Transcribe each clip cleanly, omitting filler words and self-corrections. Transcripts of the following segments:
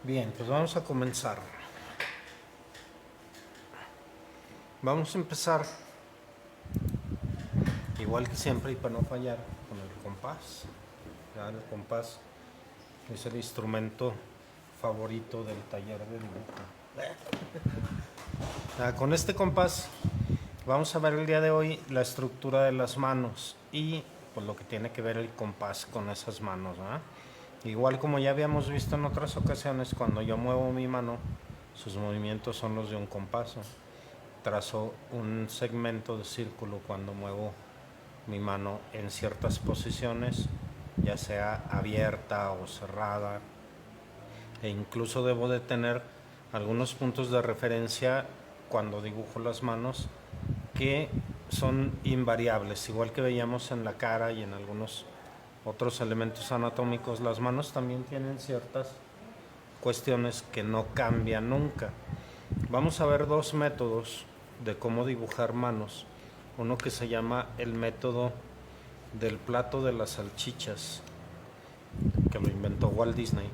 Bien, pues vamos a comenzar. Vamos a empezar, igual que siempre y para no fallar, con el compás. Ya, el compás es el instrumento favorito del taller de dibujo. Con este compás vamos a ver el día de hoy la estructura de las manos y pues lo que tiene que ver el compás con esas manos, ¿verdad? Igual como ya habíamos visto en otras ocasiones, cuando yo muevo mi mano, sus movimientos son los de un compás. Trazo un segmento de círculo cuando muevo mi mano en ciertas posiciones, ya sea abierta o cerrada, e incluso debo de tener algunos puntos de referencia cuando dibujo las manos que son invariables, igual que veíamos en la cara y en algunos otros elementos anatómicos. Las manos también tienen ciertas cuestiones que no cambian nunca. Vamos a ver dos métodos de cómo dibujar manos. Uno que se llama el método del plato de las salchichas, que lo inventó Walt Disney,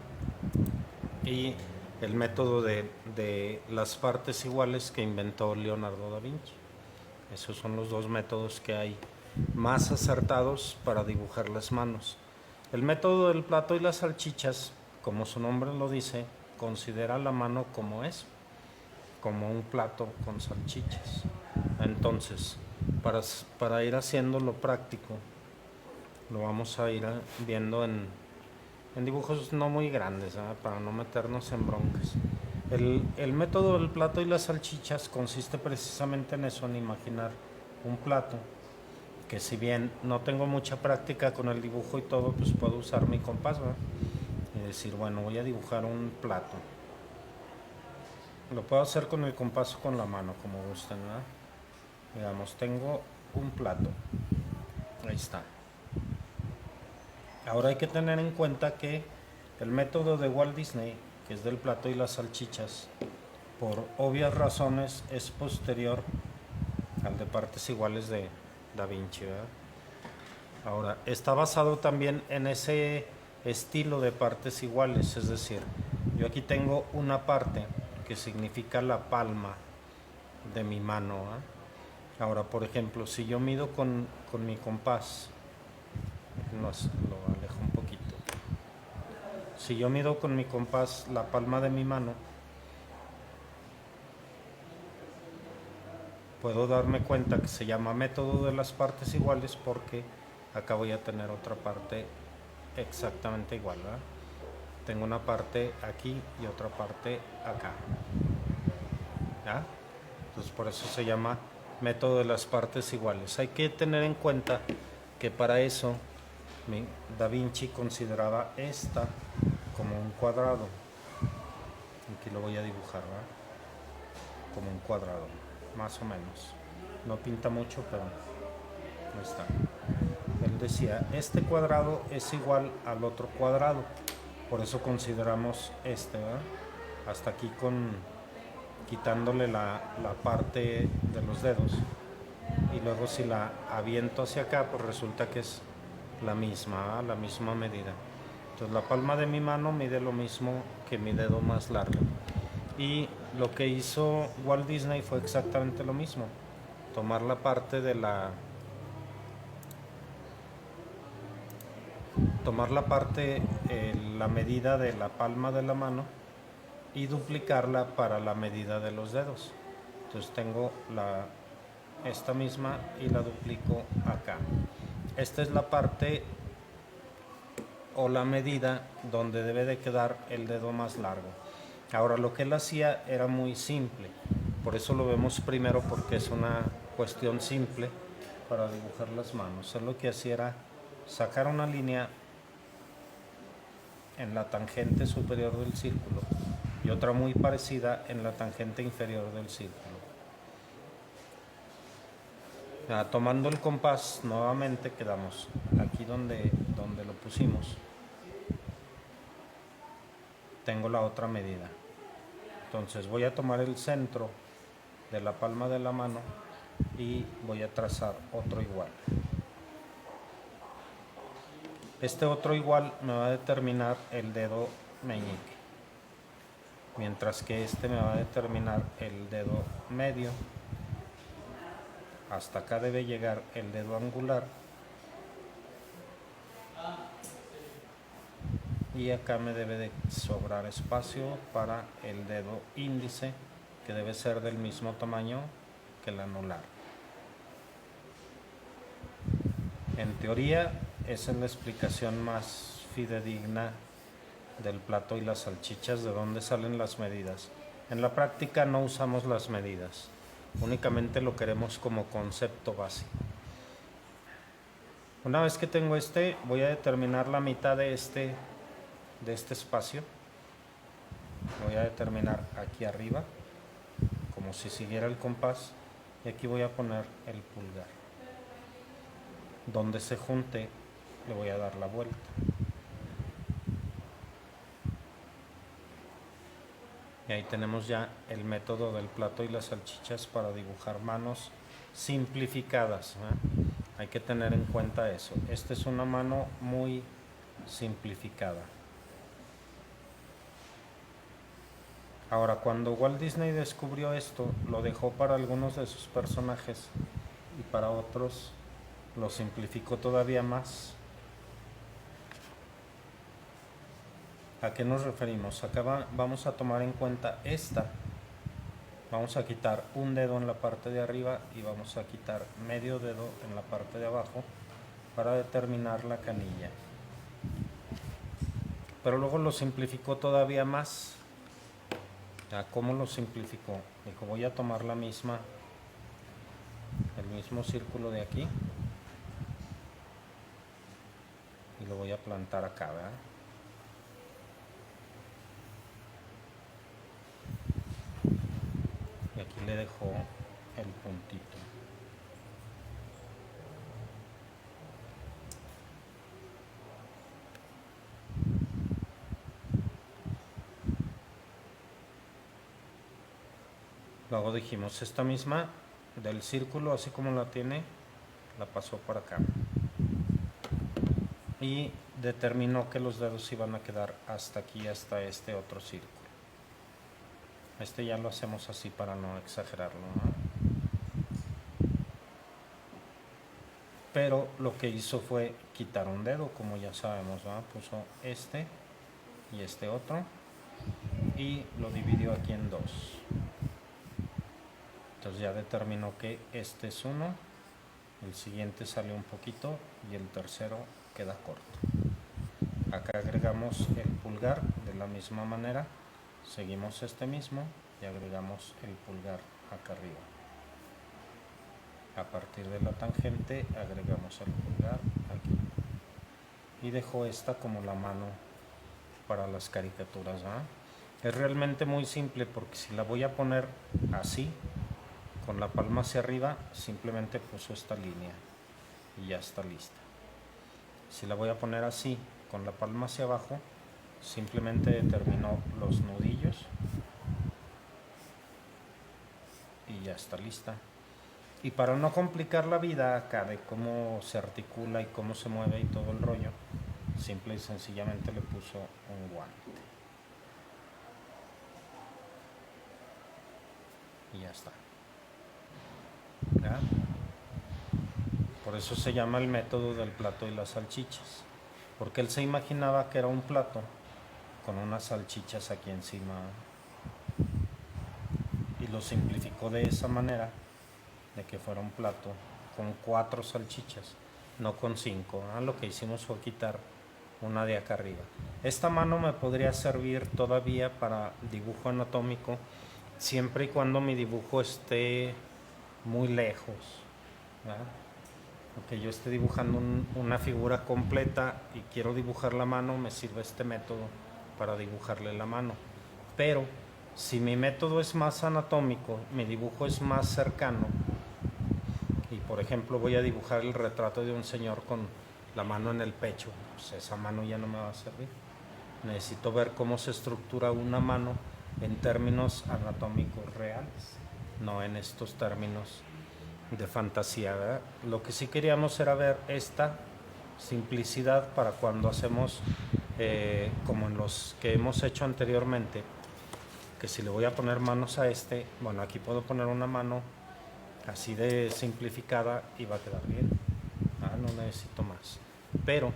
y el método de las partes iguales que inventó Leonardo da Vinci. Esos son los dos métodos que hay más acertados para dibujar las manos. El método del plato y las salchichas, como su nombre lo dice, considera la mano como es, como un plato con salchichas. Entonces, para ir haciendo lo práctico, lo vamos a ir viendo en dibujos no muy grandes, ¿verdad? Para no meternos en broncas. El método del plato y las salchichas consiste precisamente en eso, en imaginar un plato, que si bien no tengo mucha práctica con el dibujo y todo, pues puedo usar mi compás, ¿verdad? Y decir, bueno, voy a dibujar un plato. Lo puedo hacer con el compás o con la mano, como gusten, ¿verdad? Digamos, tengo un plato. Ahí está. Ahora hay que tener en cuenta que el método de Walt Disney, que es del plato y las salchichas, por obvias razones es posterior al de partes iguales de Da Vinci, ¿verdad? Ahora, está basado también en ese estilo de partes iguales, es decir, yo aquí tengo una parte que significa la palma de mi mano, ¿eh? Ahora, por ejemplo, si yo mido con mi compás, lo alejo un poquito. Si yo mido con mi compás la palma de mi mano, puedo darme cuenta que se llama método de las partes iguales porque acá voy a tener otra parte exactamente igual, ¿verdad? Tengo una parte aquí y otra parte acá, ¿ya? Entonces por eso se llama método de las partes iguales. Hay que tener en cuenta que para eso Da Vinci consideraba esta como un cuadrado. Aquí lo voy a dibujar, ¿verdad? Como un cuadrado, más o menos. No pinta mucho, pero ahí está. Él decía, este cuadrado es igual al otro cuadrado. Por eso consideramos este, ¿verdad? Hasta aquí quitándole la parte de los dedos. Y luego si la aviento hacia acá, pues resulta que es la misma, ¿verdad? La misma medida. Entonces la palma de mi mano mide lo mismo que mi dedo más largo. Y lo que hizo Walt Disney fue exactamente lo mismo. Tomar la parte de la la medida de la palma de la mano y duplicarla para la medida de los dedos. Entonces tengo esta misma y la duplico acá. Esta es la parte o la medida donde debe de quedar el dedo más largo. Ahora lo que él hacía era muy simple, por eso lo vemos primero porque es una cuestión simple para dibujar las manos. Él lo que hacía era sacar una línea en la tangente superior del círculo y otra muy parecida en la tangente inferior del círculo. Tomando el compás nuevamente quedamos aquí donde lo pusimos. Tengo la otra medida. Entonces voy a tomar el centro de la palma de la mano y voy a trazar otro igual. Este otro igual me va a determinar el dedo meñique. mientras que este me va a determinar el dedo medio. Hasta acá debe llegar el dedo angular y acá me debe de sobrar espacio para el dedo índice, que debe ser del mismo tamaño que el anular. En teoría, esa es la explicación más fidedigna del plato y las salchichas, de dónde salen las medidas. En la práctica no usamos las medidas, únicamente lo queremos como concepto básico. Una vez que tengo este, voy a determinar la mitad de este espacio. Voy a determinar aquí arriba, como si siguiera el compás, y aquí voy a poner el pulgar. Donde se junte, le voy a dar la vuelta. Y ahí tenemos ya el método del plato y las salchichas para dibujar manos simplificadas, ¿eh? Hay que tener en cuenta eso. Esta es una mano muy simplificada. Ahora, cuando Walt Disney descubrió esto, lo dejó para algunos de sus personajes y para otros lo simplificó todavía más. ¿A qué nos referimos? Acá vamos a tomar en cuenta esta. Vamos a quitar un dedo en la parte de arriba y vamos a quitar medio dedo en la parte de abajo para determinar la canilla. Pero luego lo simplificó todavía más. ¿Cómo lo simplificó? Dijo, voy a tomar el mismo círculo de aquí y lo voy a plantar acá, ¿verdad? Y aquí le dejó el puntito. Luego dijimos, esta misma del círculo, así como la tiene, la pasó por acá. Y determinó que los dedos iban a quedar hasta aquí, hasta este otro círculo. Este ya lo hacemos así para no exagerarlo, ¿no? Pero lo que hizo fue quitar un dedo, como ya sabemos, ¿no? Puso este y este otro y lo dividió aquí en dos. Entonces ya determinó que este es uno, el siguiente sale un poquito y el tercero queda corto. Acá agregamos el pulgar de la misma manera, seguimos este mismo y agregamos el pulgar acá arriba. A partir de la tangente agregamos el pulgar aquí. Y dejo esta como la mano para las caricaturas, ¿eh? Es realmente muy simple, porque si la voy a poner así, con la palma hacia arriba, simplemente puso esta línea y ya está lista. Si la voy a poner así, con la palma hacia abajo, simplemente determinó los nudillos y ya está lista. Y para no complicar la vida acá de cómo se articula y cómo se mueve y todo el rollo, simple y sencillamente le puso un guante. Y ya está. ¿Ya? Por eso se llama el método del plato y las salchichas, porque él se imaginaba que era un plato con unas salchichas aquí encima y lo simplificó de esa manera, de que fuera un plato con 4 salchichas, no con 5. Lo que hicimos fue quitar una de acá arriba. Esta mano me podría servir todavía para dibujo anatómico, siempre y cuando mi dibujo esté muy lejos, ¿verdad? Aunque yo esté dibujando una figura completa y quiero dibujar la mano, me sirve este método para dibujarle la mano. Pero si mi método es más anatómico, mi dibujo es más cercano, y por ejemplo voy a dibujar el retrato de un señor con la mano en el pecho, pues esa mano ya no me va a servir. Necesito ver cómo se estructura una mano en términos anatómicos reales, no en estos términos de fantasía, ¿verdad? Lo que sí queríamos era ver esta simplicidad para cuando hacemos como en los que hemos hecho anteriormente, porque si le voy a poner manos a este, bueno, aquí puedo poner una mano así de simplificada y va a quedar bien. No necesito más. Pero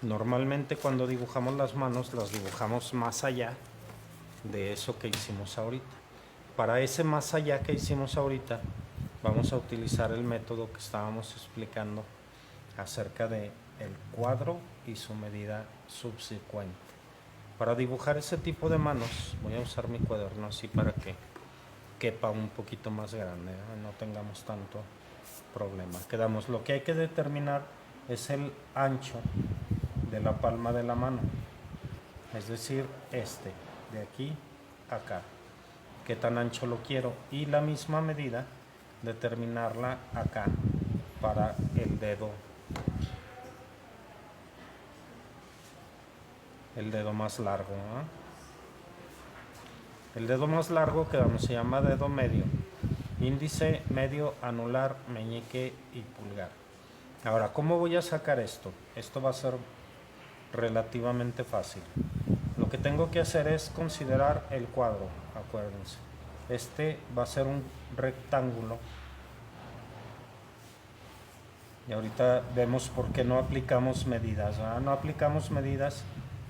normalmente cuando dibujamos las manos, las dibujamos más allá de eso que hicimos ahorita. Para ese más allá que hicimos ahorita, vamos a utilizar el método que estábamos explicando acerca de el cuadro y su medida subsecuente. Para dibujar ese tipo de manos, voy a usar mi cuaderno así para que quepa un poquito más grande, no tengamos tanto problema. Quedamos, lo que hay que determinar es el ancho de la palma de la mano, es decir, de aquí a acá, qué tan ancho lo quiero, y la misma medida determinarla acá para el dedo más largo, El dedo más largo que se llama dedo medio, índice, medio, anular, meñique y pulgar. Ahora, ¿cómo voy a sacar esto? Esto va a ser relativamente fácil. Lo que tengo que hacer es considerar el cuadro, acuérdense. Este va a ser un rectángulo. Y ahorita vemos por qué no aplicamos medidas. No aplicamos medidas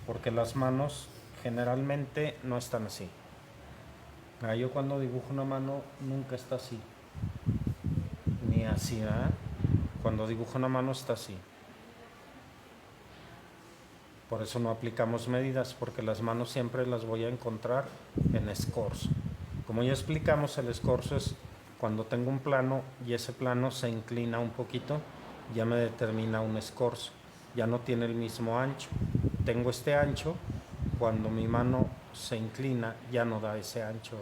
porque las manos generalmente no están así. Yo cuando dibujo una mano nunca está así, ni así, Cuando dibujo una mano está así. Por eso no aplicamos medidas, porque las manos siempre las voy a encontrar en escorzo. Como ya explicamos, el escorzo es cuando tengo un plano y ese plano se inclina un poquito, ya me determina un escorzo, ya no tiene el mismo ancho. Tengo este ancho, cuando mi mano se inclina ya no da ese ancho,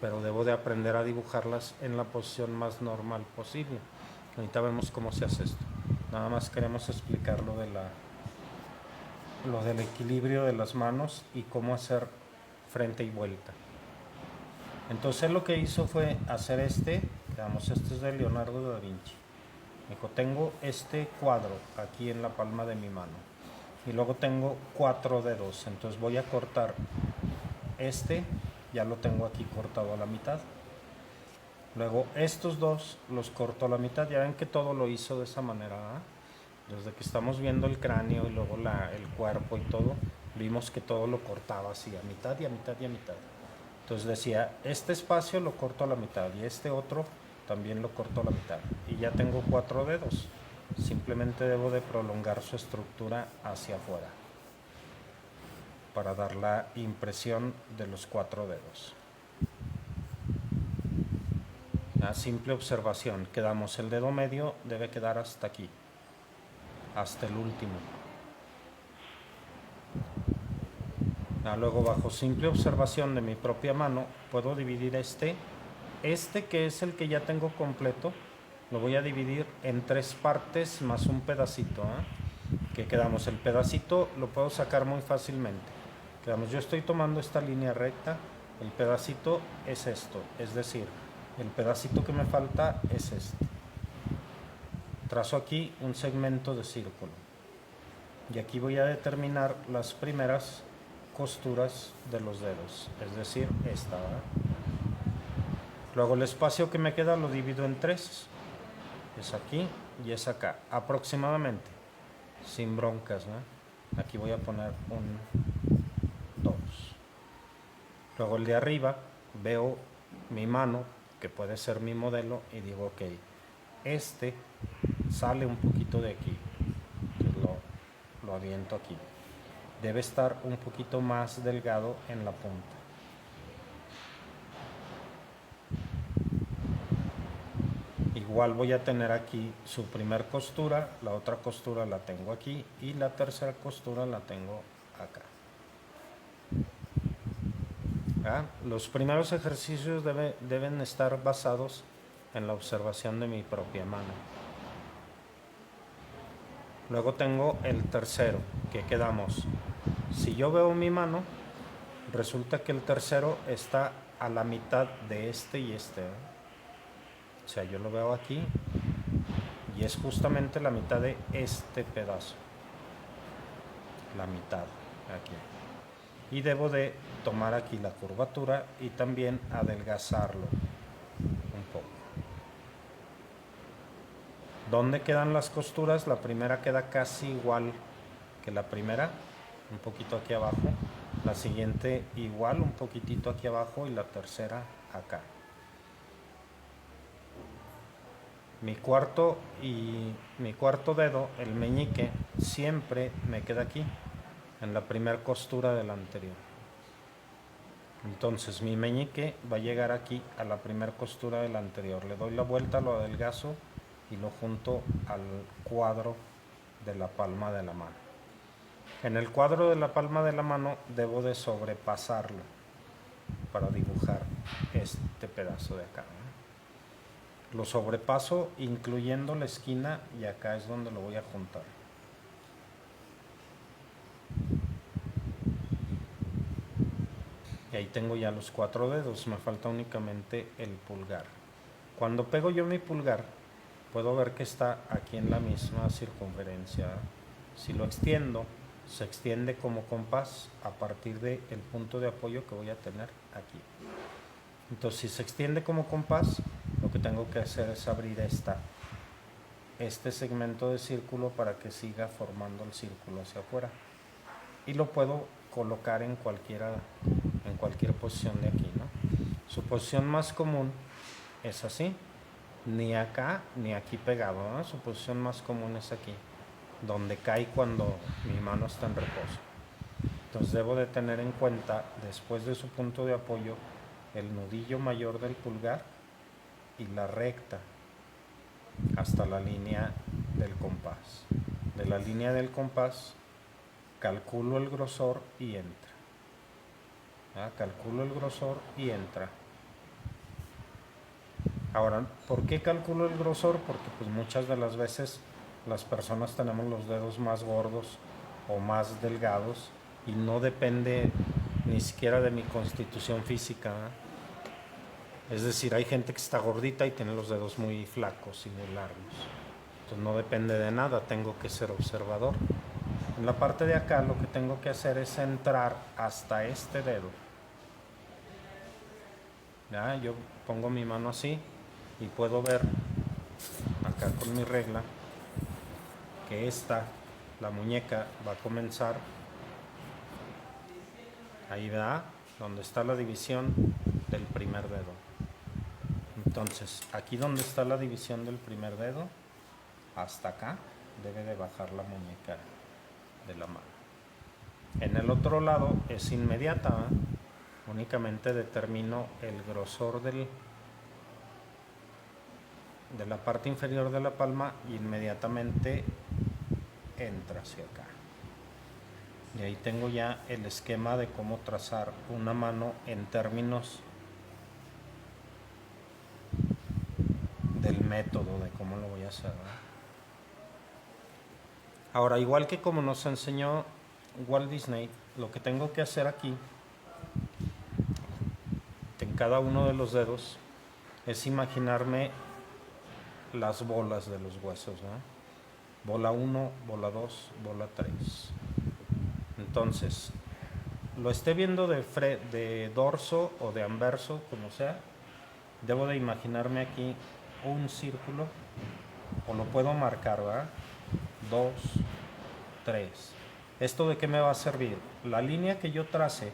pero debo de aprender a dibujarlas en la posición más normal posible. Ahorita vemos cómo se hace esto. Nada más queremos explicar lo del equilibrio de las manos y cómo hacer frente y vuelta. Entonces lo que hizo fue hacer este es de Leonardo da Vinci. Dijo, tengo este cuadro aquí en la palma de mi mano y luego tengo 4 dedos, entonces voy a cortar ya lo tengo aquí cortado a la mitad. Luego estos dos los corto a la mitad. Ya ven que todo lo hizo de esa manera, Desde que estamos viendo el cráneo y luego el cuerpo y todo, vimos que todo lo cortaba así, a mitad y a mitad y a mitad. Entonces decía, este espacio lo corto a la mitad y este otro también lo corto a la mitad. Y ya tengo 4 dedos. Simplemente debo de prolongar su estructura hacia afuera para dar la impresión de los 4 dedos. La simple observación, quedamos, el dedo medio debe quedar hasta aquí, hasta el último. Luego, bajo simple observación de mi propia mano, puedo dividir este que es el que ya tengo completo, lo voy a dividir en 3 partes más un pedacito, que quedamos, el pedacito lo puedo sacar muy fácilmente. Quedamos, yo estoy tomando esta línea recta, el pedacito es esto, es decir, el pedacito que me falta es este. Trazo aquí un segmento de círculo y aquí voy a determinar las primeras costuras de los dedos, es decir, esta, Luego el espacio que me queda lo divido en 3, es aquí y es acá, aproximadamente, sin broncas, Aquí voy a poner un 2. Luego el de arriba, veo mi mano, que puede ser mi modelo, y digo, ok, sale un poquito de aquí, lo aviento aquí. Debe estar un poquito más delgado en la punta. Igual voy a tener aquí su primer costura, la otra costura la tengo aquí y la tercera costura la tengo acá. Los primeros ejercicios deben estar basados en la observación de mi propia mano. Luego tengo el tercero, que quedamos. Si yo veo mi mano, resulta que el tercero está a la mitad de este y este. O sea, yo lo veo aquí y es justamente la mitad de este pedazo. La mitad, aquí. Y debo de tomar aquí la curvatura y también adelgazarlo un poco. ¿Dónde quedan las costuras? La primera queda casi igual que la primera, un poquito aquí abajo. La siguiente igual, un poquitito aquí abajo, y la tercera acá. Mi cuarto dedo, el meñique, siempre me queda aquí, en la primera costura del anterior. Entonces mi meñique va a llegar aquí a la primera costura del anterior. Le doy la vuelta, lo adelgazo y lo junto al cuadro de la palma de la mano. En el cuadro de la palma de la mano debo de sobrepasarlo para dibujar este pedazo de acá, ¿no? Lo sobrepaso incluyendo la esquina y acá es donde lo voy a juntar. Y ahí tengo ya los 4 dedos, me falta únicamente el pulgar. Cuando pego yo mi pulgar, puedo ver que está aquí en la misma circunferencia. Si lo extiendo, se extiende como compás a partir del punto de apoyo que voy a tener aquí. Entonces, si se extiende como compás, lo que tengo que hacer es abrir este segmento de círculo para que siga formando el círculo hacia afuera. Y lo puedo colocar en cualquier posición de aquí, ¿no? Su posición más común es así, ni acá ni aquí pegado, ¿no? Su posición más común es aquí, donde cae cuando mi mano está en reposo. Entonces debo de tener en cuenta, después de su punto de apoyo, el nudillo mayor del pulgar y la recta hasta la línea del compás. De la línea del compás calculo el grosor y entra. Calculo el grosor y entra. Ahora, ¿por qué calculo el grosor? Porque pues muchas de las veces las personas tenemos los dedos más gordos o más delgados y no depende ni siquiera de mi constitución física, ¿eh? Es decir, hay gente que está gordita y tiene los dedos muy flacos y muy largos. Entonces no depende de nada, tengo que ser observador. En la parte de acá lo que tengo que hacer es entrar hasta este dedo. ¿Ya? Yo pongo mi mano así y puedo ver acá con mi regla que la muñeca va a comenzar ahí, ¿verdad? Donde está la división del primer dedo. Entonces, aquí donde está la división del primer dedo, hasta acá debe de bajar la muñeca de la mano. En el otro lado es inmediata, ¿eh? Únicamente determino el grosor de la parte inferior de la palma y inmediatamente entra hacia acá. Y ahí tengo ya el esquema de cómo trazar una mano en términos del método de cómo lo voy a hacer, ¿no? Ahora, igual que como nos enseñó Walt Disney, lo que tengo que hacer aquí en cada uno de los dedos es imaginarme las bolas de los huesos, ¿no? Bola 1, bola 2, bola 3. Entonces, lo esté viendo de dorso o de anverso, como sea, debo de imaginarme aquí un círculo, o lo puedo marcar, ¿verdad? 2, 3. ¿Esto de qué me va a servir? La línea que yo trace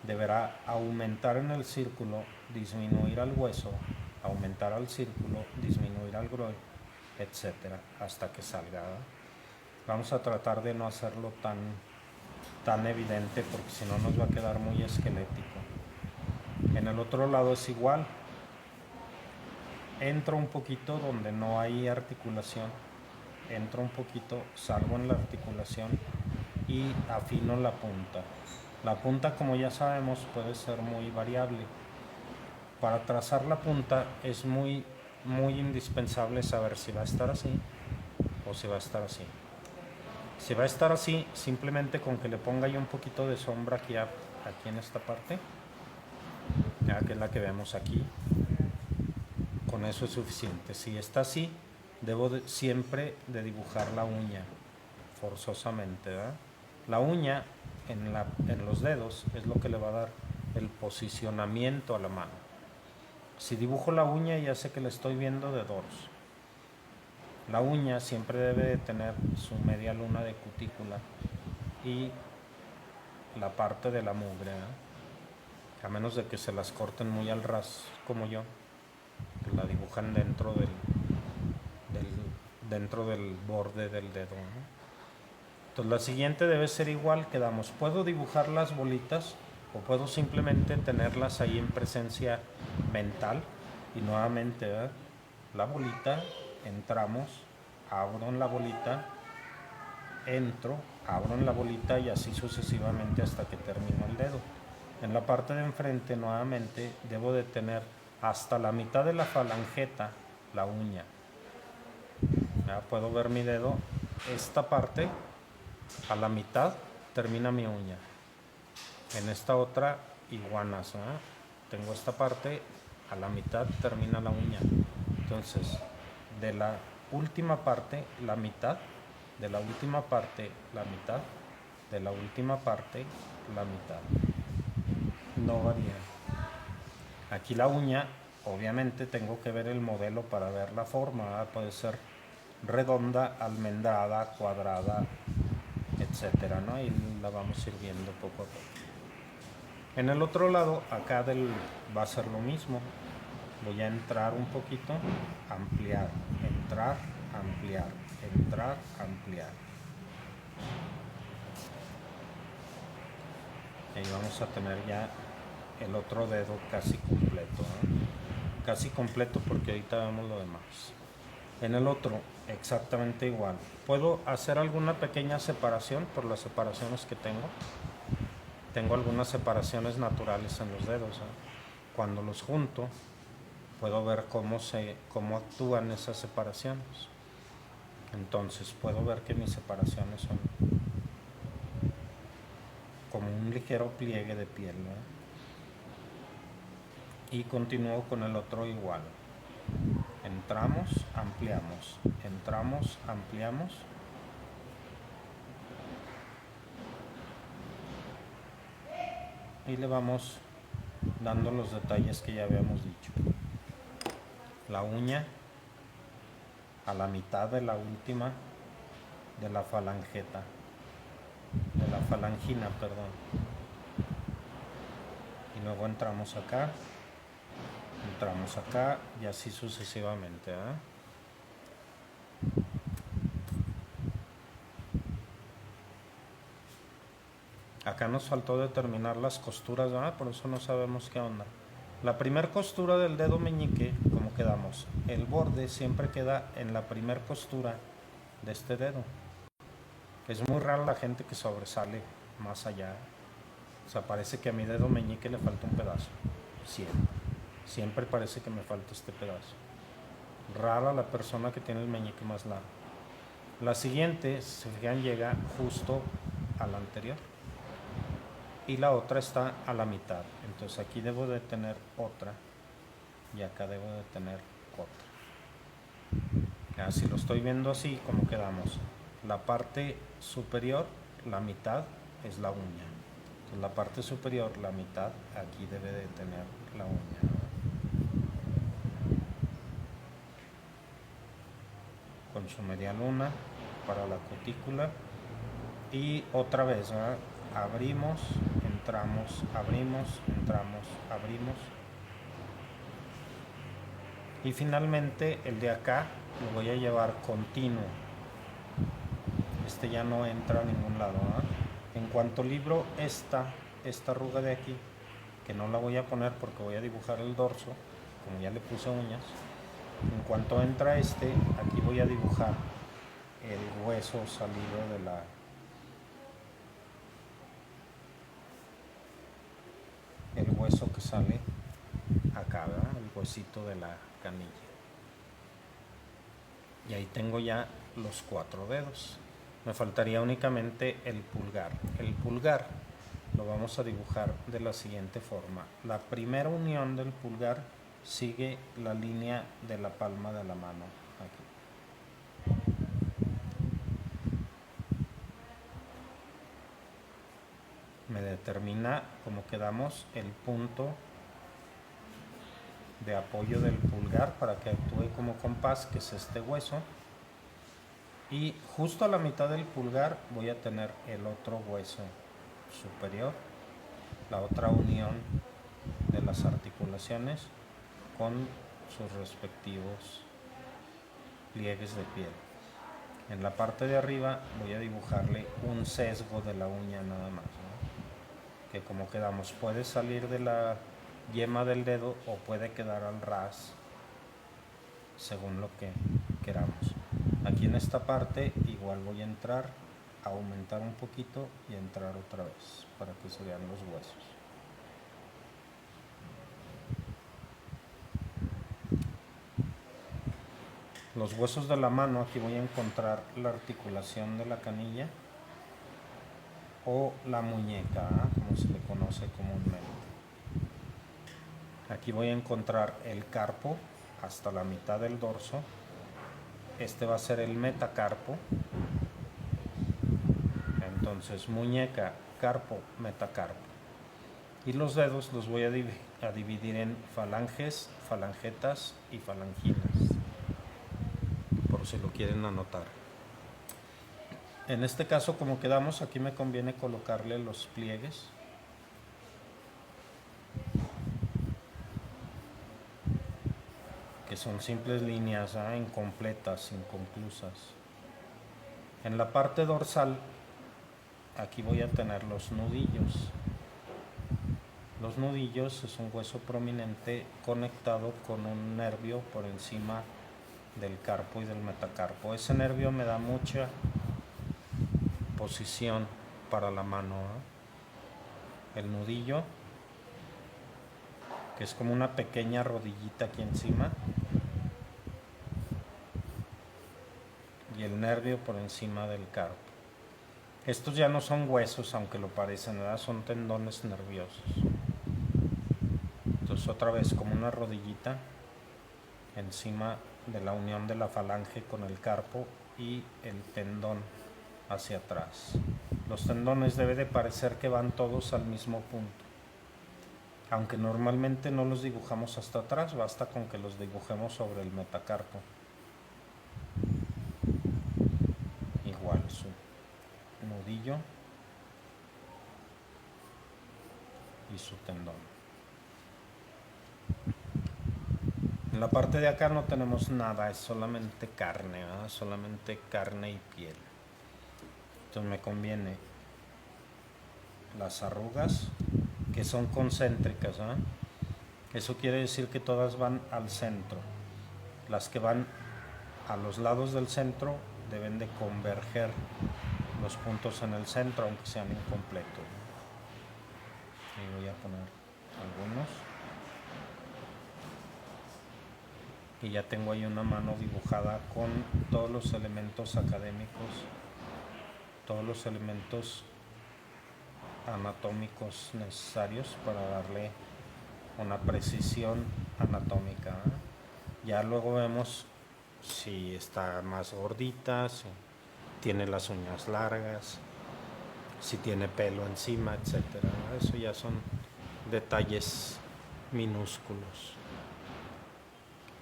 deberá aumentar en el círculo, disminuir al hueso, aumentar al círculo, disminuir al grueso, etcétera, hasta que salga. Vamos a tratar de no hacerlo tan evidente porque si no nos va a quedar muy esquelético. En el otro lado es igual. Entro un poquito donde no hay articulación, entro un poquito, salgo en la articulación y afino la punta. La punta, como ya sabemos, puede ser muy variable. Para trazar la punta es muy indispensable saber si va a estar así o si va a estar así. Si va a estar así, simplemente con que le ponga yo un poquito de sombra aquí en esta parte, ya que es la que vemos aquí, con eso es suficiente. Si está así, debo siempre de dibujar la uña, forzosamente, ¿verdad? La uña en los dedos es lo que le va a dar el posicionamiento a la mano. Si dibujo la uña, ya sé que le estoy viendo de dorso. La uña siempre debe de tener su media luna de cutícula y la parte de la mugre, a menos de que se las corten muy al ras como yo, que la dibujan dentro del borde del dedo, ¿no? Entonces la siguiente debe ser igual, quedamos, puedo dibujar las bolitas o puedo simplemente tenerlas ahí en presencia mental y nuevamente, ¿verdad? La bolita, entramos, abro en la bolita, entro, abro en la bolita y así sucesivamente hasta que termino el dedo. En la parte de enfrente nuevamente debo de tener hasta la mitad de la falangeta la uña. ¿Ya? Puedo ver mi dedo, esta parte a la mitad termina mi uña. En esta otra iguanas, ¿eh? Tengo esta parte, a la mitad termina la uña. Entonces, de la última parte, la mitad, de la última parte, la mitad, de la última parte, la mitad. No varía. Aquí la uña, obviamente tengo que ver el modelo para ver la forma, ¿eh? Puede ser redonda, almendrada, cuadrada, etcétera, ¿no? Y la vamos a ir viendo poco a poco. En el otro lado, acá va a ser lo mismo. Voy a entrar un poquito, ampliar, entrar, ampliar, entrar, ampliar. Y vamos a tener ya el otro dedo casi completo, ¿eh? Casi completo porque ahorita vemos lo demás. En el otro, exactamente igual. Puedo hacer alguna pequeña separación por las separaciones que tengo. Tengo algunas separaciones naturales en los dedos, ¿eh? Cuando los junto, puedo ver cómo actúan esas separaciones. Entonces puedo ver que mis separaciones son como un ligero pliegue de piel, ¿no? Y continúo con el otro igual. Entramos, ampliamos, entramos, ampliamos. Y le vamos dando los detalles que ya habíamos dicho. La uña a la mitad de la última de la falangeta, de la falangina, perdón. Y luego entramos acá y así sucesivamente, ¿eh? Acá nos faltó determinar las costuras, ¿verdad? Por eso no sabemos qué onda. La primera costura del dedo meñique, ¿cómo quedamos? El borde siempre queda en la primera costura de este dedo. Es muy rara la gente que sobresale más allá. O sea, parece que a mi dedo meñique le falta un pedazo. Siempre parece que me falta este pedazo. Rara la persona que tiene el meñique más largo. La siguiente, si se fijan, llega justo a la anterior. Y la otra está a la mitad. Entonces aquí debo de tener otra. Y acá debo de tener otra. Ya, si lo estoy viendo así, ¿cómo quedamos? La parte superior, la mitad, es la uña. Entonces la parte superior, la mitad, aquí debe de tener la uña. Con su media luna para la cutícula. Y otra vez, ¿verdad? Abrimos, entramos, abrimos, entramos, abrimos. Y finalmente el de acá lo voy a llevar continuo. Este ya no entra a ningún lado, ¿eh? En cuanto libro esta arruga de aquí, que no la voy a poner porque voy a dibujar el dorso, como ya le puse uñas. En cuanto entra aquí voy a dibujar el hueso salido de el hueso que sale acá, ¿verdad? El huesito de la canilla. Y ahí tengo ya los 4 dedos. Me faltaría únicamente el pulgar. El pulgar lo vamos a dibujar de la siguiente forma. La primera unión del pulgar sigue la línea de la palma de la mano. Aquí. me determina, como quedamos, el punto de apoyo del pulgar para que actúe como compás, que es este hueso. Y justo a la mitad del pulgar voy a tener el otro hueso superior, la otra unión de las articulaciones con sus respectivos pliegues de piel. En la parte de arriba voy a dibujarle un sesgo de la uña nada más, ¿no? Que como quedamos, puede salir de la yema del dedo o puede quedar al ras, según lo que queramos. Aquí en esta parte igual voy a entrar, a aumentar un poquito y entrar otra vez para que se vean los huesos. Los huesos de la mano, aquí voy a encontrar la articulación de la canilla o la muñeca, como se le conoce comúnmente. Aquí voy a encontrar el carpo hasta la mitad del dorso. Este va a ser el metacarpo. Entonces, muñeca, carpo, metacarpo. Y los dedos los voy a dividir en falanges, falangetas y falanginas, por si lo quieren anotar. En este caso, como quedamos, aquí me conviene colocarle los pliegues. Que son simples líneas incompletas, inconclusas. En la parte dorsal, aquí voy a tener los nudillos. Los nudillos es un hueso prominente conectado con un nervio por encima del carpo y del metacarpo. Ese nervio me da mucha posición para la mano. El nudillo, que es como una pequeña rodillita aquí encima, y el nervio por encima del carpo. Estos ya no son huesos, aunque lo parecen, ¿verdad? Son tendones nerviosos. Entonces otra vez como una rodillita encima de la unión de la falange con el carpo y el tendón hacia atrás. Los tendones debe de parecer que van todos al mismo punto, aunque normalmente no los dibujamos hasta atrás, basta con que los dibujemos sobre el metacarpo. Igual su nudillo y su tendón. En la parte de acá no tenemos nada, es solamente carne, ¿verdad? Solamente carne y piel. Entonces me conviene las arrugas, que son concéntricas, ¿verdad? Eso quiere decir que todas van al centro. Las que van a los lados del centro deben de converger los puntos en el centro, aunque sean incompletos. Y voy a poner algunos. Y ya tengo ahí una mano dibujada con todos los elementos académicos, todos los elementos anatómicos necesarios para darle una precisión anatómica. Ya luego vemos si está más gordita, si tiene las uñas largas, si tiene pelo encima, etcétera. Eso ya son detalles minúsculos.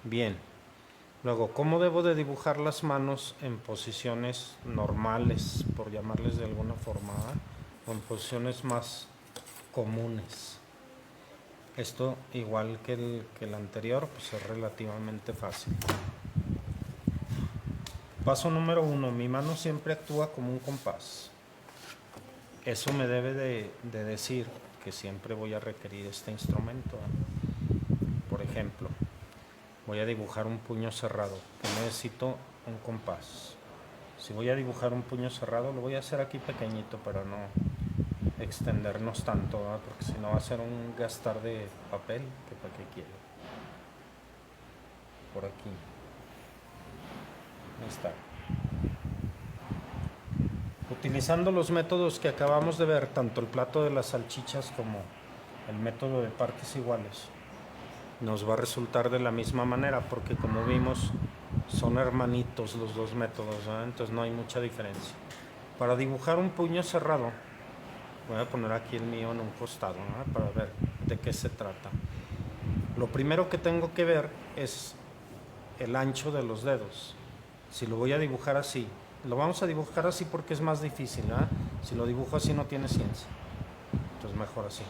Bien, luego, ¿cómo debo de dibujar las manos en posiciones normales, por llamarles de alguna forma, o en posiciones más comunes? Esto, igual que el anterior, pues es relativamente fácil. Paso número 1, mi mano siempre actúa como un compás. Eso me debe de decir que siempre voy a requerir este instrumento. Por ejemplo, voy a dibujar un puño cerrado, necesito un compás. Si voy a dibujar un puño cerrado, lo voy a hacer aquí pequeñito para no extendernos tanto, ¿verdad? Porque si no va a ser un gastar de papel, que para qué quiero. Por aquí. Ahí está. Utilizando los métodos que acabamos de ver, tanto el plato de las salchichas como el método de partes iguales, nos va a resultar de la misma manera, porque como vimos son hermanitos los dos métodos, ¿eh? Entonces no hay mucha diferencia. Para dibujar un puño cerrado Voy a poner aquí el mío en un costado, ¿no? Para ver de qué se trata. Lo primero que tengo que ver es el ancho de los dedos. Si lo voy a dibujar así, lo vamos a dibujar así porque es más difícil, ¿eh? Si lo dibujo así no tiene ciencia, entonces mejor así.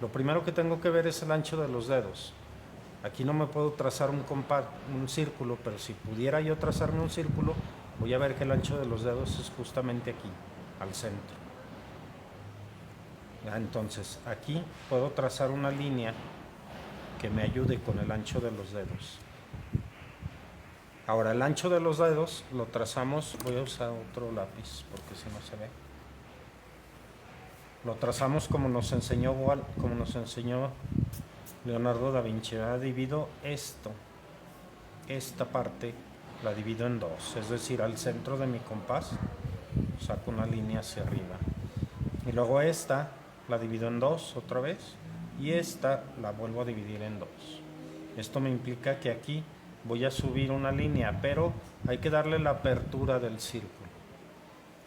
Lo primero que tengo que ver es el ancho de los dedos. Aquí no me puedo trazar un círculo, pero si pudiera yo trazarme un círculo, voy a ver que el ancho de los dedos es justamente aquí, al centro. Entonces aquí puedo trazar una línea que me ayude con el ancho de los dedos. Ahora el ancho de los dedos lo trazamos, voy a usar otro lápiz porque si no se ve. Lo trazamos como nos enseñó Leonardo da Vinci. Divido esta parte la divido en dos, es decir, al centro de mi compás saco una línea hacia arriba y luego esta la divido en dos otra vez y esta la vuelvo a dividir en dos. Esto me implica que aquí voy a subir una línea, pero hay que darle la apertura del círculo.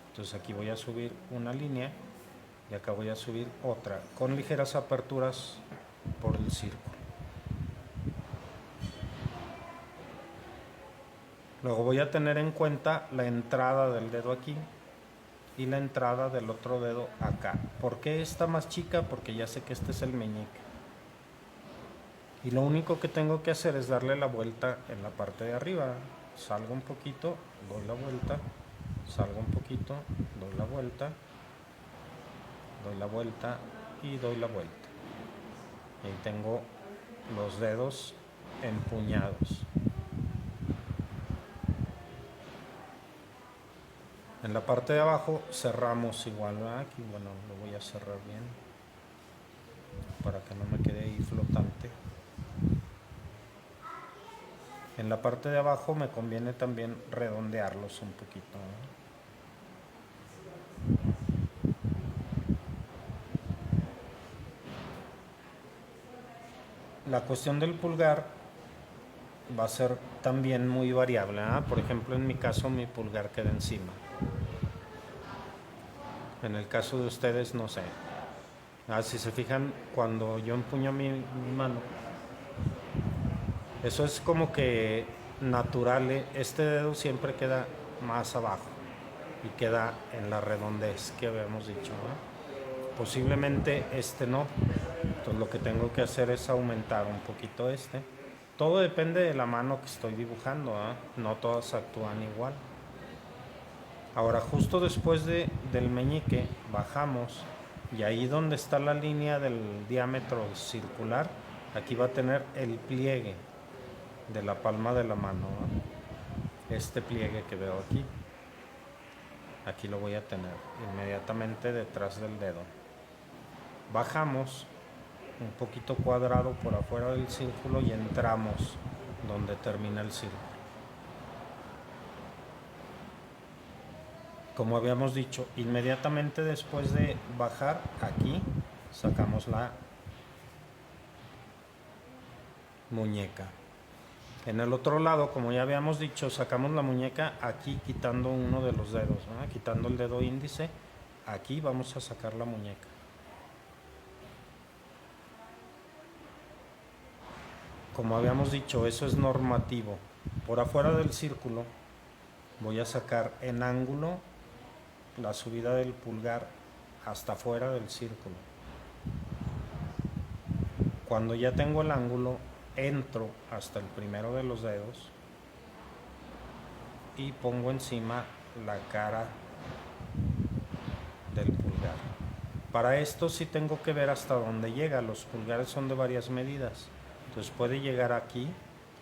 Entonces aquí voy a subir una línea y acá voy a subir otra con ligeras aperturas por el círculo. Luego voy a tener en cuenta la entrada del dedo aquí y la entrada del otro dedo acá. ¿Por qué esta más chica? Porque ya sé que este es el meñique. Y lo único que tengo que hacer es darle la vuelta en la parte de arriba. Salgo un poquito, doy la vuelta, salgo un poquito, doy la vuelta y doy la vuelta. Y ahí tengo los dedos empuñados. En la parte de abajo cerramos igual, ¿verdad? Aquí, bueno, lo voy a cerrar bien para que no me quede ahí flotante. En la parte de abajo me conviene también redondearlos un poquito, ¿no? La cuestión del pulgar va a ser también muy variable, ¿eh? Por ejemplo, en mi caso mi pulgar queda encima. En el caso de ustedes, no sé. Si se fijan, cuando yo empuño mi mano, eso es como que natural, ¿eh? Este dedo siempre queda más abajo y queda en la redondez que habíamos dicho, ¿no? Posiblemente este no. Entonces lo que tengo que hacer es aumentar un poquito este. Todo depende de la mano que estoy dibujando, ¿eh? No todas actúan igual. Ahora justo después del meñique bajamos y ahí donde está la línea del diámetro circular, aquí va a tener el pliegue de la palma de la mano, ¿no? Este pliegue que veo aquí lo voy a tener inmediatamente detrás del dedo. Bajamos un poquito cuadrado por afuera del círculo y entramos donde termina el círculo. Como habíamos dicho, inmediatamente después de bajar aquí sacamos la muñeca. En el otro lado, como ya habíamos dicho, sacamos la muñeca aquí quitando uno de los dedos, ¿no? Quitando el dedo índice, aquí vamos a sacar la muñeca. Como habíamos dicho, eso es normativo. Por afuera del círculo voy a sacar en ángulo la subida del pulgar hasta afuera del círculo. Cuando ya tengo el ángulo, entro hasta el primero de los dedos y pongo encima la cara del pulgar. Para esto sí tengo que ver hasta dónde llega. Los pulgares son de varias medidas, entonces puede llegar aquí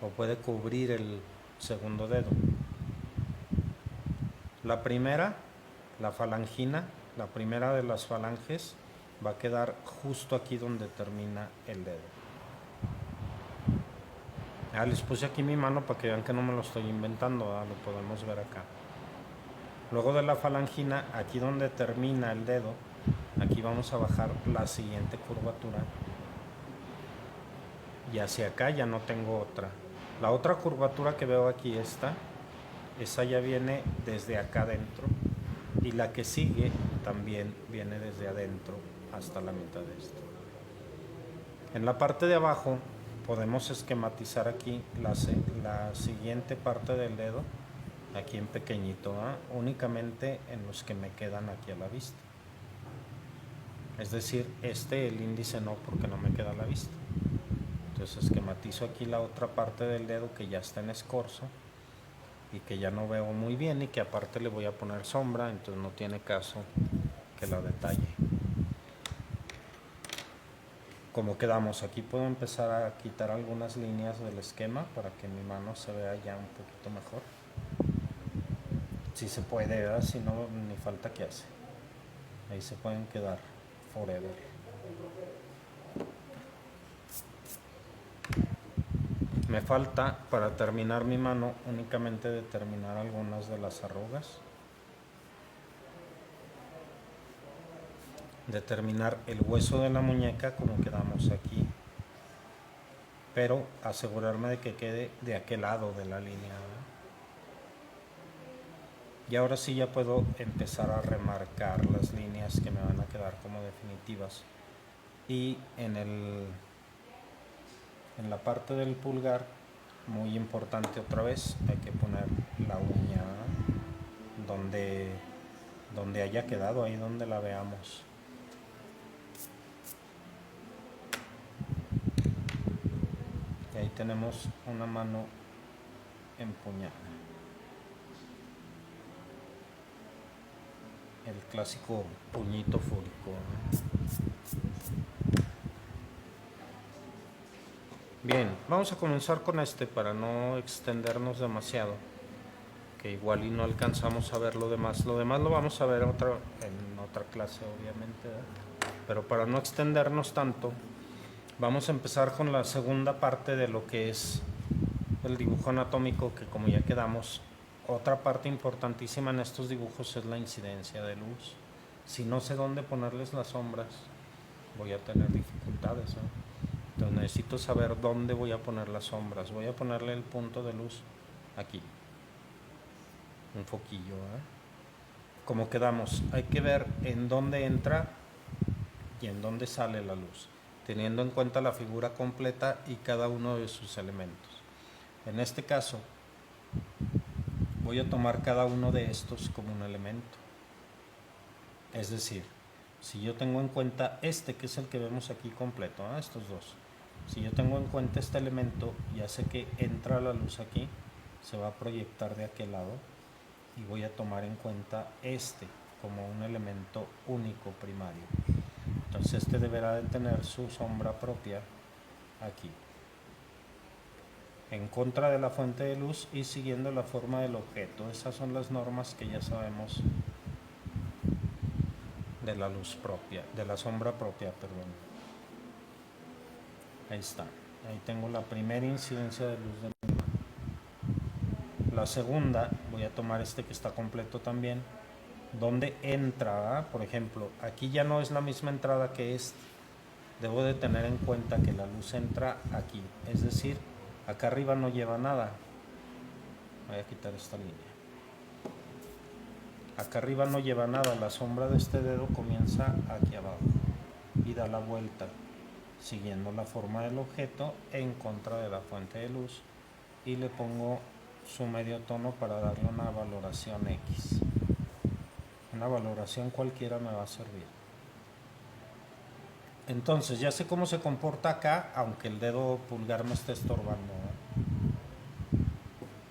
o puede cubrir el segundo dedo. La primera, la falangina, la primera de las falanges va a quedar justo aquí donde termina el dedo. Les puse aquí mi mano para que vean que no me lo estoy inventando, lo podemos ver acá. Luego de la falangina, aquí donde termina el dedo, aquí vamos a bajar la siguiente curvatura. Y hacia acá ya no tengo otra. La otra curvatura que veo aquí, esa ya viene desde acá adentro y la que sigue también viene desde adentro hasta la mitad de esto. En la parte de abajo podemos esquematizar aquí la siguiente parte del dedo, aquí en pequeñito, únicamente en los que me quedan aquí a la vista. Es decir, el índice no, porque no me queda a la vista. Entonces esquematizo aquí la otra parte del dedo que ya está en escorzo y que ya no veo muy bien, y que aparte le voy a poner sombra, entonces no tiene caso que la detalle. Como quedamos, aquí puedo empezar a quitar algunas líneas del esquema para que mi mano se vea ya un poquito mejor. Si se puede, ¿verdad? Si no, ni falta que hace. Ahí se pueden quedar forever. Me falta, para terminar mi mano, únicamente determinar algunas de las arrugas. Determinar el hueso de la muñeca, como quedamos aquí. Pero asegurarme de que quede de aquel lado de la línea, ¿verdad? Y ahora sí ya puedo empezar a remarcar las líneas que me van a quedar como definitivas. Y en la parte del pulgar, muy importante otra vez, hay que poner la uña donde haya quedado, ahí donde la veamos. Y ahí tenemos una mano empuñada. El clásico puñito fúrico. Bien, vamos a comenzar con para no extendernos demasiado, que igual y no alcanzamos a ver lo demás. Lo demás lo vamos a ver en otra clase, obviamente, ¿verdad? Pero para no extendernos tanto, vamos a empezar con la segunda parte de lo que es el dibujo anatómico, que como ya quedamos, otra parte importantísima en estos dibujos es la incidencia de luz. Si no sé dónde ponerles las sombras, voy a tener dificultades, ¿no? Entonces necesito saber dónde voy a poner las sombras. Voy a ponerle el punto de luz aquí, un foquillo, ¿eh? Como quedamos, hay que ver en dónde entra y en dónde sale la luz, teniendo en cuenta la figura completa y cada uno de sus elementos. En este caso, voy a tomar cada uno de estos como un elemento. Es decir, si yo tengo en cuenta que es el que vemos aquí completo, estos dos. Si yo tengo en cuenta este elemento, ya sé que entra la luz aquí, se va a proyectar de aquel lado, y voy a tomar en cuenta como un elemento único primario. Entonces deberá de tener su sombra propia aquí, en contra de la fuente de luz y siguiendo la forma del objeto. Esas son las normas que ya sabemos de la luz propia, de la sombra propia, perdón. Ahí está, ahí tengo la primera incidencia de luz de mi mano. La segunda, voy a tomar que está completo también, donde entra, por ejemplo, aquí ya no es la misma entrada que debo de tener en cuenta que la luz entra aquí, es decir, acá arriba no lleva nada. Voy a quitar esta línea. Acá arriba no lleva nada, la sombra de este dedo comienza aquí abajo y da la vuelta, siguiendo la forma del objeto en contra de la fuente de luz, y le pongo su medio tono para darle una valoración X. Una valoración cualquiera me va a servir. Entonces ya sé cómo se comporta acá, aunque el dedo pulgar me esté estorbando,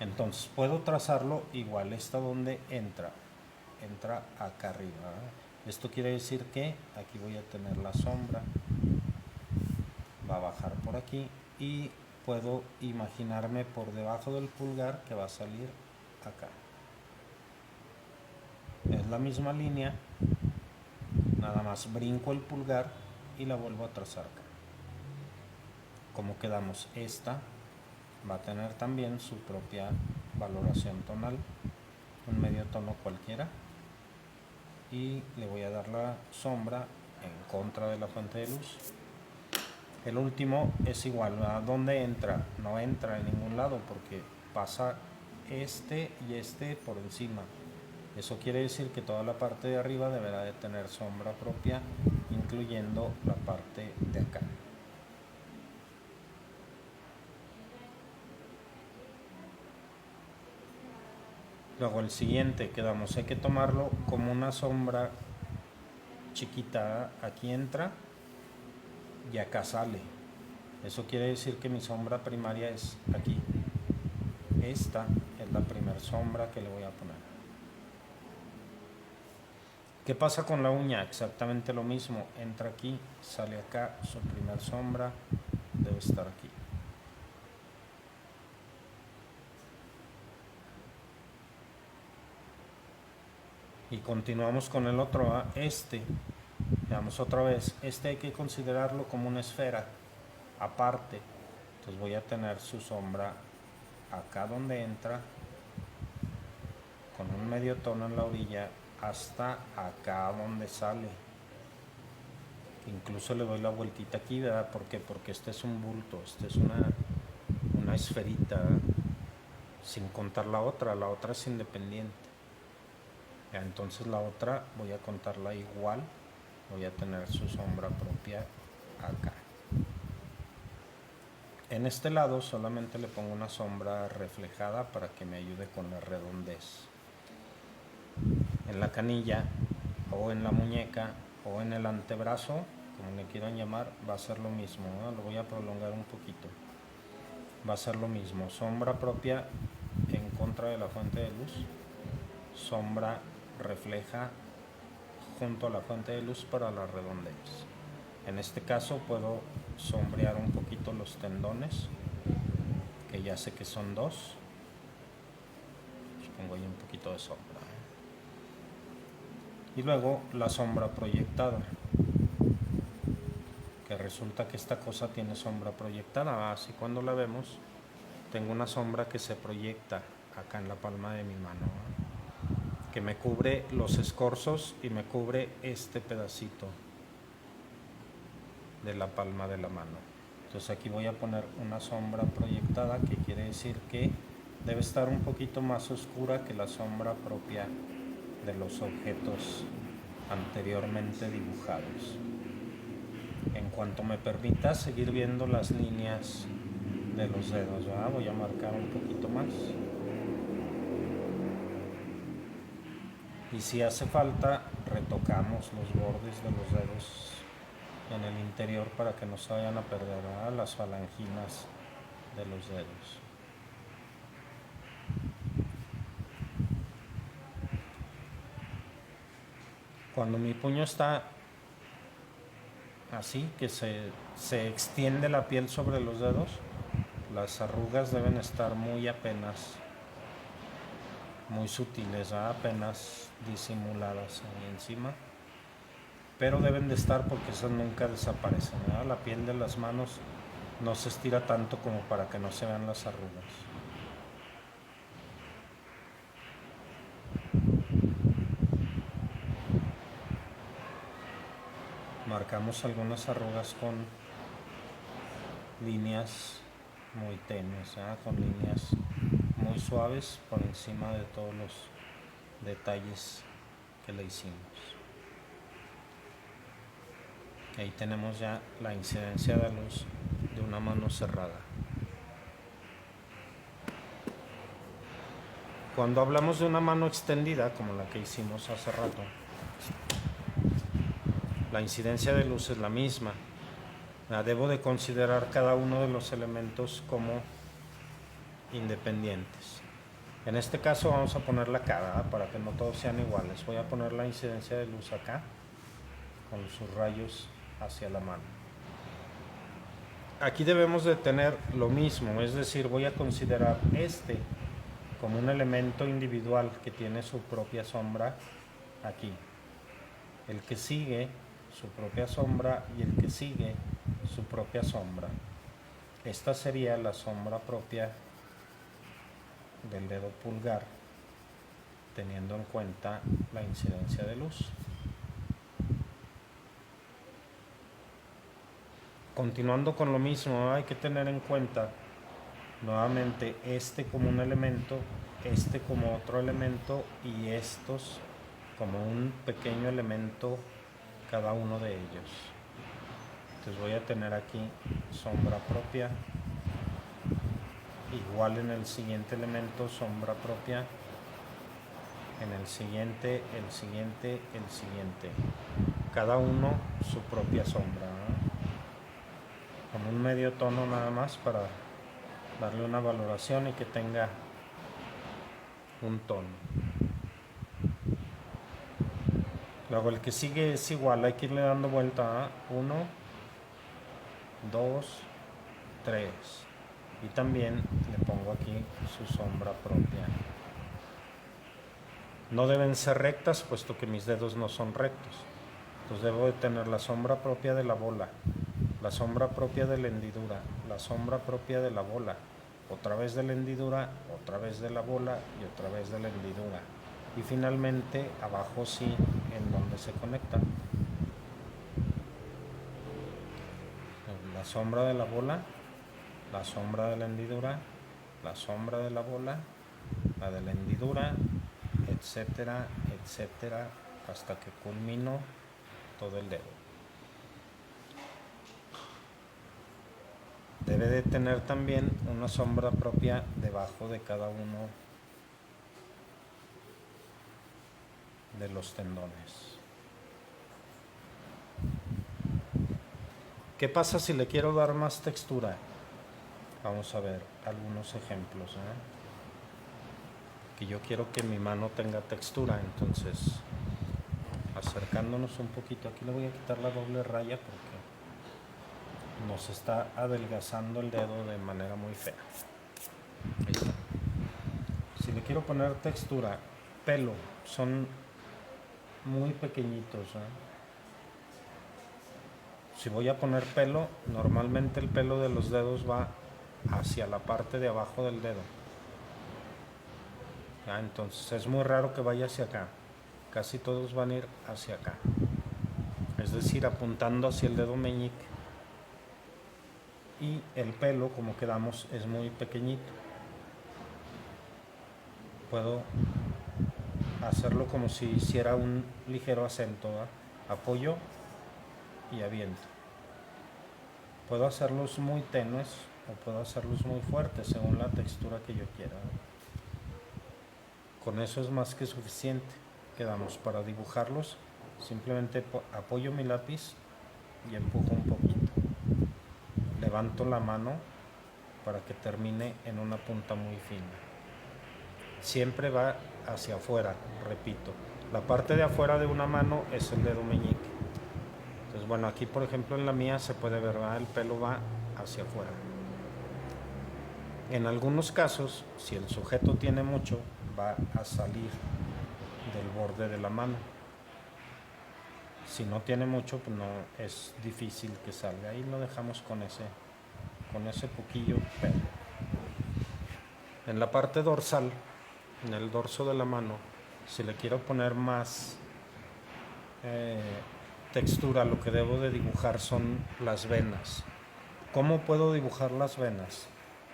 Entonces puedo trazarlo igual, donde entra acá arriba, Esto quiere decir que aquí voy a tener la sombra, va a bajar por aquí, y puedo imaginarme por debajo del pulgar que va a salir acá. Es la misma línea, nada más brinco el pulgar y la vuelvo a trazar acá. Como quedamos, esta va a tener también su propia valoración tonal, un medio tono cualquiera, y le voy a dar la sombra en contra de la fuente de luz. El último es igual, ¿a dónde entra? No entra en ningún lado porque pasa y por encima. Eso quiere decir que toda la parte de arriba deberá de tener sombra propia, incluyendo la parte de acá. Luego el siguiente quedamos, hay que tomarlo como una sombra chiquita, aquí entra y acá sale. Eso quiere decir que mi sombra primaria es aquí. Esta es la primera sombra que le voy a poner. ¿Qué pasa con la uña? Exactamente lo mismo. Entra aquí, sale acá, su primera sombra debe estar aquí. Y continuamos con el otro, veamos otra vez, hay que considerarlo como una esfera aparte. Entonces voy a tener su sombra acá donde entra, con un medio tono en la orilla, hasta acá donde sale. Incluso le doy la vueltita aquí, ¿verdad? ¿Por qué? Porque este es un bulto, este es una esferita, ¿verdad? Sin contar la otra es independiente. Ya, entonces la otra voy a contarla igual, voy a tener su sombra propia acá. En este lado solamente le pongo una sombra reflejada para que me ayude con la redondez. En la canilla o en la muñeca o en el antebrazo, como le quieran llamar, va a ser lo mismo, ¿no? Lo voy a prolongar un poquito. Va a ser lo mismo, sombra propia en contra de la fuente de luz, sombra refleja junto a la fuente de luz para la redondez. En este caso puedo sombrear un poquito los tendones, que ya sé que son 2. Pues pongo ahí un poquito de sombra. Y luego la sombra proyectada, que resulta que esta cosa tiene sombra proyectada. Así cuando la vemos, tengo una sombra que se proyecta acá en la palma de mi mano, que me cubre los escorzos y me cubre este pedacito de la palma de la mano. Entonces aquí voy a poner una sombra proyectada, que quiere decir que debe estar un poquito más oscura que la sombra propia de los objetos anteriormente dibujados. En cuanto me permita seguir viendo las líneas de los dedos, ¿verdad? Voy a marcar un poquito más. Y si hace falta, retocamos los bordes de los dedos en el interior para que no se vayan a perder, ¿verdad? Las falanginas de los dedos. Cuando mi puño está así, que se extiende la piel sobre los dedos, las arrugas deben estar muy apenas, muy sutiles, ¿verdad? Apenas disimuladas ahí encima, pero deben de estar porque esas nunca desaparecen, ¿verdad? La piel de las manos no se estira tanto como para que no se vean las arrugas. Marcamos algunas arrugas con líneas muy tenues, ¿verdad? Con líneas muy suaves por encima de todos los detalles que le hicimos. Ahí tenemos ya la incidencia de luz de una mano cerrada. Cuando hablamos de una mano extendida, como la que hicimos hace rato, la incidencia de luz es la misma. Debo de considerar cada uno de los elementos como independientes. En este caso vamos a poner la cara, para que no todos sean iguales. Voy a poner la incidencia de luz acá, con sus rayos hacia la mano. Aquí debemos de tener lo mismo, es decir, voy a considerar como un elemento individual que tiene su propia sombra aquí. El que sigue, su propia sombra, y el que sigue, su propia sombra. Esta sería la sombra propia del dedo pulgar, teniendo en cuenta la incidencia de luz. Continuando con lo mismo, hay que tener en cuenta nuevamente como un elemento este como otro elemento y estos como un pequeño elemento cada uno de ellos. Entonces voy a tener aquí sombra propia, igual en el siguiente elemento sombra propia, en el siguiente, el siguiente, el siguiente, cada uno su propia sombra, ¿no? Con un medio tono nada más para darle una valoración y que tenga un tono. Luego el que sigue es igual, hay que irle dando vuelta a 1, 2, 3 y también le pongo aquí su sombra propia. No deben ser rectas puesto que mis dedos no son rectos, entonces debo de tener la sombra propia de la bola, la sombra propia de la hendidura, la sombra propia de la bola, otra vez de la hendidura, otra vez de la bola y otra vez de la hendidura. Y finalmente abajo sí, en donde se conecta. La sombra de la bola, la sombra de la hendidura, la sombra de la bola, la de la hendidura, etcétera, etcétera, hasta que culmino todo el dedo. Debe de tener también una sombra propia debajo de cada uno de los tendones. ¿Qué pasa si le quiero dar más textura? Vamos a ver algunos ejemplos, ¿eh? Que yo quiero que mi mano tenga textura, entonces acercándonos un poquito, aquí le voy a quitar la doble raya porque nos está adelgazando el dedo de manera muy fea. Ahí está. Si le quiero poner textura, pelo, son muy pequeñitos, ¿eh? Si voy a poner pelo, normalmente el pelo de los dedos va hacia la parte de abajo del dedo. ¿Ya? Entonces es muy raro que vaya hacia acá. Casi todos van a ir hacia acá. Es decir, apuntando hacia el dedo meñique. Y el pelo, como quedamos, es muy pequeñito. Puedo hacerlo como si hiciera un ligero acento, ¿eh? Apoyo y aviento. Puedo hacerlos muy tenues o puedo hacerlos muy fuertes según la textura que yo quiera. Con eso es más que suficiente. Quedamos para dibujarlos. Simplemente apoyo mi lápiz y empujo un poquito. Levanto la mano para que termine en una punta muy fina. Siempre va hacia afuera, repito. La parte de afuera de una mano es el dedo meñique. Entonces, bueno, aquí por ejemplo en la mía se puede ver, ¿verdad? El pelo va hacia afuera. En algunos casos, si el sujeto tiene mucho, va a salir del borde de la mano. Si no tiene mucho, pues no es difícil que salga. Ahí lo dejamos con ese poquillo pelo. En la parte dorsal, en el dorso de la mano, si le quiero poner más textura, lo que debo de dibujar son las venas. ¿Cómo puedo dibujar las venas?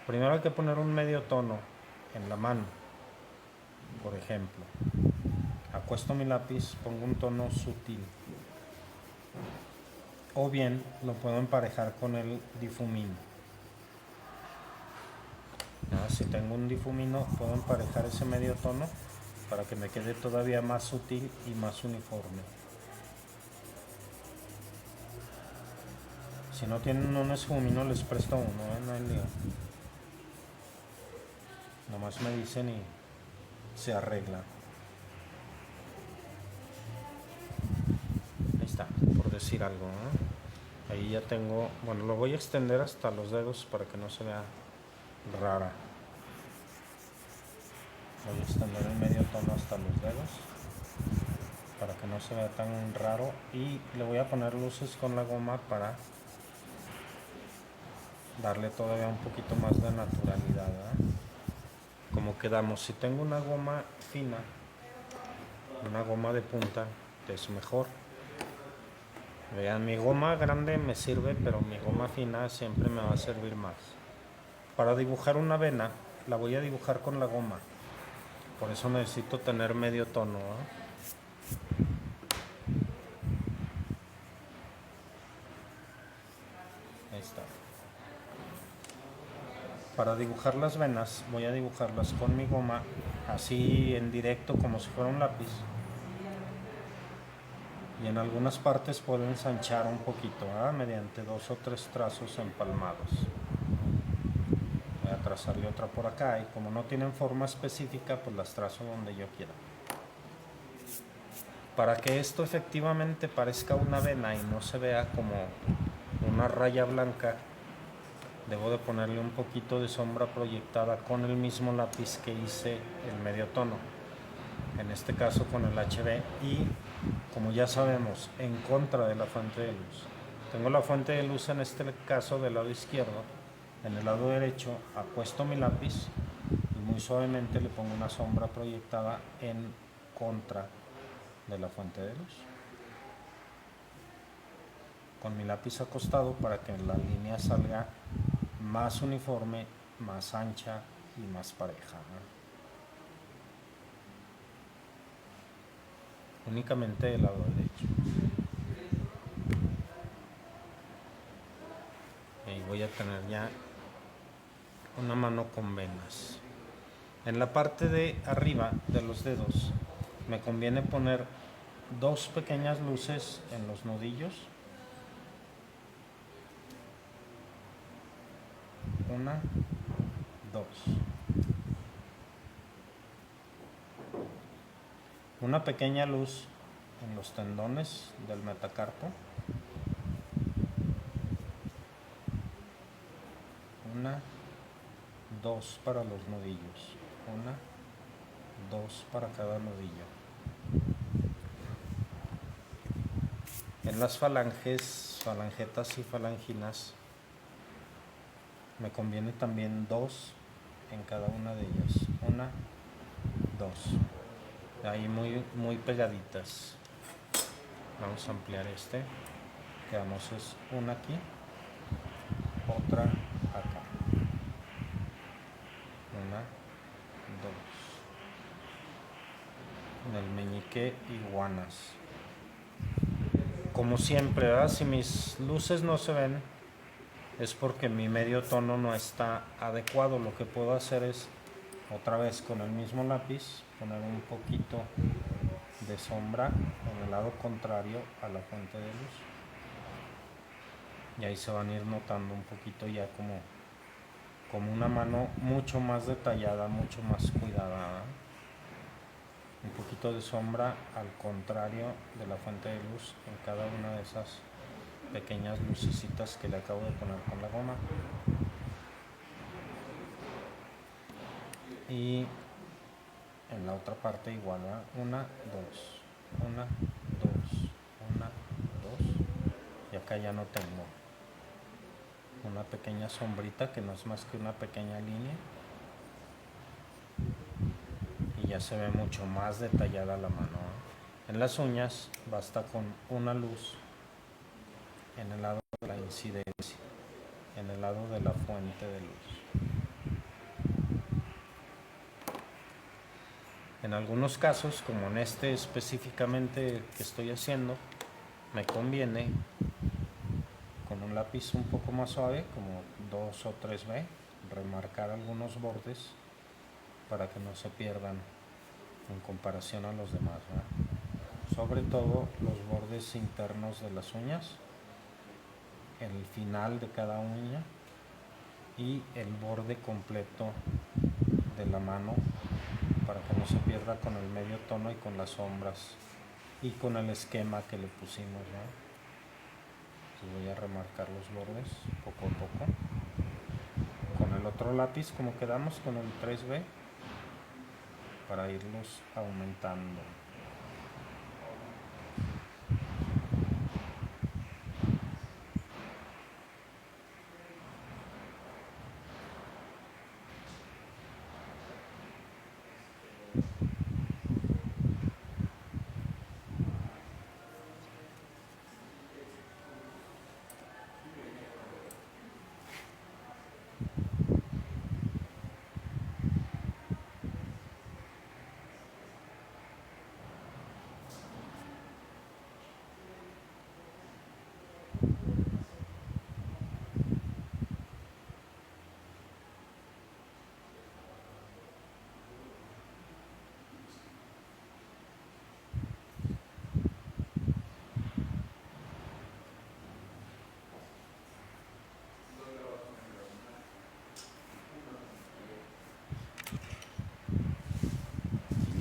Primero hay que poner un medio tono en la mano. Por ejemplo, acuesto mi lápiz, pongo un tono sutil. O bien lo puedo emparejar con el difumino. Si tengo un difumino, puedo emparejar ese medio tono para que me quede todavía más sutil y más uniforme. Si no tienen un difumino, les presto uno, no hay lío. Nomás me dicen y se arregla. Ahí está, por decir algo, ¿no? Ahí ya tengo, bueno, lo voy a extender hasta los dedos para que no se vea rara. Voy a extender el medio tono hasta los dedos para que no se vea tan raro y le voy a poner luces con la goma para darle todavía un poquito más de naturalidad, ¿eh? Como quedamos, si tengo una goma fina, una goma de punta, es mejor. Vean, mi goma grande me sirve, pero mi goma fina siempre me va a servir más. Para dibujar una vena, la voy a dibujar con la goma. Por eso necesito tener medio tono, ¿eh? Ahí está. Para dibujar las venas voy a dibujarlas con mi goma así en directo como si fuera un lápiz, y en algunas partes puedo ensanchar un poquito, ¿eh? Mediante 2 o 3 trazos empalmados. Voy a trazar yo otra por acá, y como no tienen forma específica, pues las trazo donde yo quiera. Para que esto efectivamente parezca una vena y no se vea como una raya blanca, debo de ponerle un poquito de sombra proyectada con el mismo lápiz que hice el medio tono, en este caso con el HB, y como ya sabemos, en contra de la fuente de luz. Tengo la fuente de luz en este caso del lado izquierdo. En el lado derecho apuesto mi lápiz y muy suavemente le pongo una sombra proyectada en contra de la fuente de luz, con mi lápiz acostado, para que la línea salga más uniforme, más ancha y más pareja, ¿no? Únicamente del lado derecho. Y voy a tener ya una mano con venas. En la parte de arriba de los dedos me conviene poner 2 pequeñas luces en los nudillos. Una, 2. Una pequeña luz en los tendones del metacarpo. Una, 2 para los nudillos. Una, 2 para cada nudillo. En las falanges, falangetas y falanginas me conviene también 2 en cada una de ellas. Una, 2. Ahí muy pegaditas. Vamos a ampliar este. Quedamos es una aquí, otra acá. Una, 2. En el meñique iguanas. Como siempre, ¿verdad? Si mis luces no se ven, es porque mi medio tono no está adecuado. Lo que puedo hacer es, otra vez con el mismo lápiz, poner un poquito de sombra en el lado contrario a la fuente de luz. Y ahí se van a ir notando un poquito ya como una mano mucho más detallada, mucho más cuidada, ¿eh? Un poquito de sombra al contrario de la fuente de luz en cada una de esas pequeñas lucecitas que le acabo de poner con la goma. Y en la otra parte igual, ¿verdad? Una, 2, una, 2, una, 2. Y acá ya no tengo una pequeña sombrita que no es más que una pequeña línea, y ya se ve mucho más detallada la mano, ¿eh? En las uñas basta con una luz en el lado de la incidencia, en el lado de la fuente de luz. En algunos casos, como en este específicamente que estoy haciendo, me conviene con un lápiz un poco más suave, como 2 o 3B, remarcar algunos bordes para que no se pierdan en comparación a los demás, ¿verdad? Sobre todo los bordes internos de las uñas, el final de cada uña y el borde completo de la mano, para que no se pierda con el medio tono y con las sombras y con el esquema que le pusimos, ¿no? Entonces voy a remarcar los bordes poco a poco con el otro lápiz, como quedamos con el 3B, para irlos aumentando.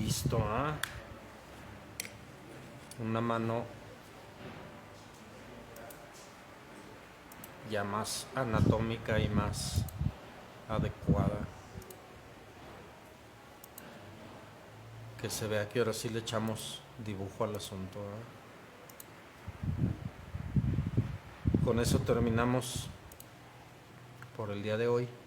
listo, ¿eh? Una mano ya más anatómica y más adecuada. Que se vea que ahora sí le echamos dibujo al asunto, ¿eh? Con eso terminamos por el día de hoy.